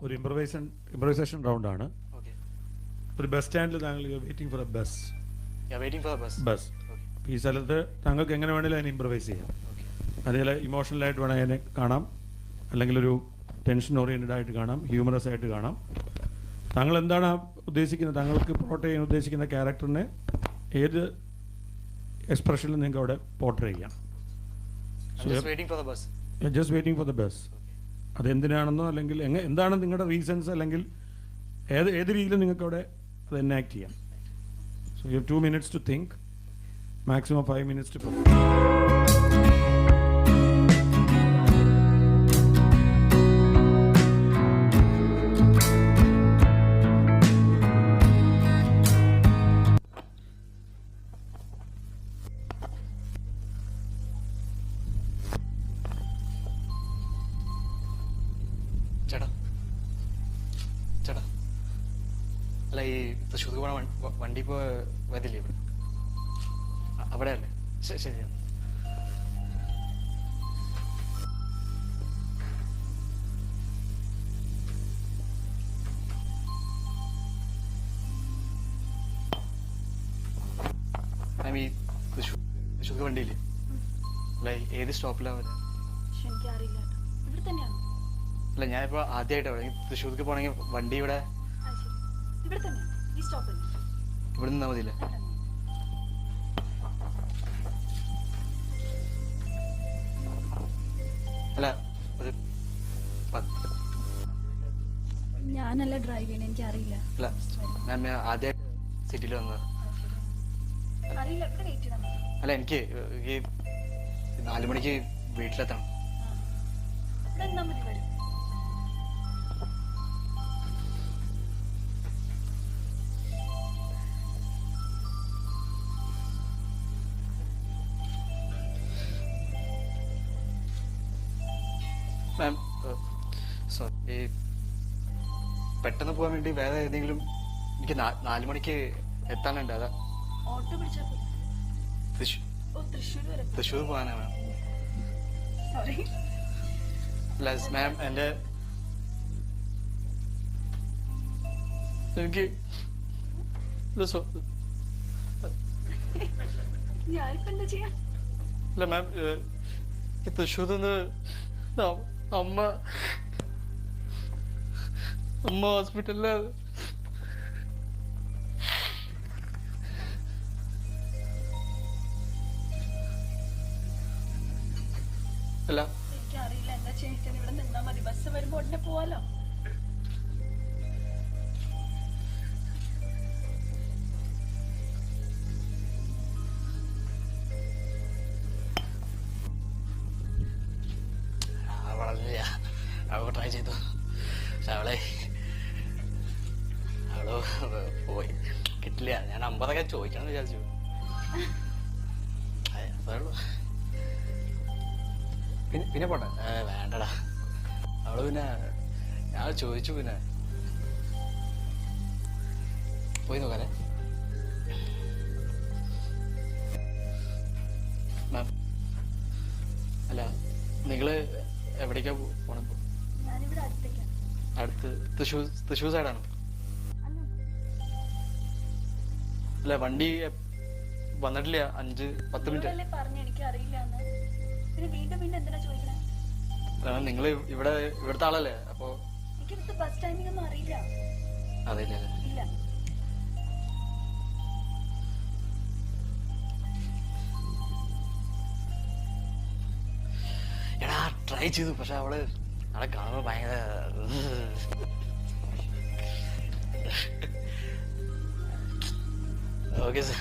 ഒരു ഇംപ്രവൈസേഷൻ റൗണ്ടാണ്. ഒരു ബസ് സ്റ്റാൻഡിൽ താങ്കൾ വെയിറ്റിംഗ് ഫോർ എ ബസ്. ഈ സ്ഥലത്ത് താങ്കൾക്ക് എങ്ങനെ വേണമെങ്കിലും അതിനെ ഇംപ്രവൈസ് ചെയ്യാം. അതിൽ ഇമോഷണലായിട്ട് വേണമെങ്കിൽ അതിനെ കാണാം, അല്ലെങ്കിൽ ഒരു ടെൻഷൻ ഓറിയൻറ്റഡ് ആയിട്ട് കാണാം, ഹ്യൂമറസ് ആയിട്ട് കാണാം. താങ്കൾ എന്താണ് ഉദ്ദേശിക്കുന്നത്, താങ്കൾക്ക് പോർട്രേ ചെയ്യാൻ ഉദ്ദേശിക്കുന്ന ക്യാരക്ടറിനെ ഏത് എക്സ്പ്രഷനിൽ നിങ്ങൾക്ക് അവിടെ പോർട്രേ ചെയ്യാം. Just waiting for the bus. അതെന്തിനാണെന്നോ അല്ലെങ്കിൽ എന്താണ് നിങ്ങളുടെ റീസൺസ്, അല്ലെങ്കിൽ ഏത് രീതിയിലും നിങ്ങൾക്ക് അവിടെ അത് എനാക്ട് ചെയ്യാം. So you have 2 minutes to think, maximum 5 minutes to perform. ചേട്ടാ അല്ല, ഈ തൃശ്ശൂർക്ക് പോണ വണ്ടി ഇപ്പോൾ വരില്ലേ ഇവിടെ? അവിടെ അല്ലേ? ശരി. മാം, ഈ തൃശ്ശൂർക്ക് വണ്ടിയില്ലേ? അല്ല, ഏത് സ്റ്റോപ്പിലാണ് വരുന്നത്? അല്ല, ഞാനിപ്പോൾ ആദ്യമായിട്ടാണ് തൃശ്ശൂർക്ക് പോകണമെങ്കിൽ വണ്ടി ഇവിടെ ഇവിടെ നിന്നാ മതിയില്ലേ? അല്ല, ഒരു ഞാനല്ല ഡ്രൈവ് ചെയ്യണേ, എനിക്ക് അറിയില്ല. അല്ല മാം, ഞാൻ ആദ്യമായിട്ട് സിറ്റിയിൽ വന്നത്. അല്ല, എനിക്ക് ഈ 4 മണിക്ക് വീട്ടിലെത്തണം. മാം, സോറി, പെട്ടെന്ന് പോകാൻ വേണ്ടി വേറെ ഏതെങ്കിലും എനിക്ക് 4 മണിക്ക് എത്താനുണ്ട്. അതാ തൃശ്ശൂർ പോകാനാ മാം. അല്ല മാം, എൻ്റെ എനിക്ക് അല്ല മാം, തൃശ്ശൂരിൽ നിന്ന് അമ്മ ഹോസ്പിറ്റലില്. അല്ല, എനിക്കറിയില്ല എന്താ ചെയ്യിക്കാൻ. ഇവിടെ നിന്നാ മതി, ബസ് വരുമ്പോ ഉടനെ പോവാലോ. അവൾ ട്രൈ ചെയ്തു, പക്ഷെ അവള് പോയി, കിട്ടില്ല. ഞാൻ 50 ചോദിക്കണം വിചാരിച്ചു. അതേയുള്ളൂ. പിന്നെ പോട്ടെ. വേണ്ടടാ, അവള് പിന്നെ ഞാൻ ചോദിച്ചു, പിന്നെ പോയി നോക്കാനേ. മാം, അല്ല, നിങ്ങള് എവിടേക്കാ പോണം? അടുത്ത് തൃശ്ശൂർ സൈഡാണോ? അല്ല, വണ്ടി വന്നിട്ടില്ല. 5-10 മിനിറ്റ്. നിങ്ങൾ ഇവിടുത്തെ ആളല്ലേ? അപ്പൊ അറിയില്ല. എടാ, ട്രൈ ചെയ്തു, പക്ഷെ അവളെ കാണുമ്പോ ഭയങ്കര ഓക്കെ സാർ.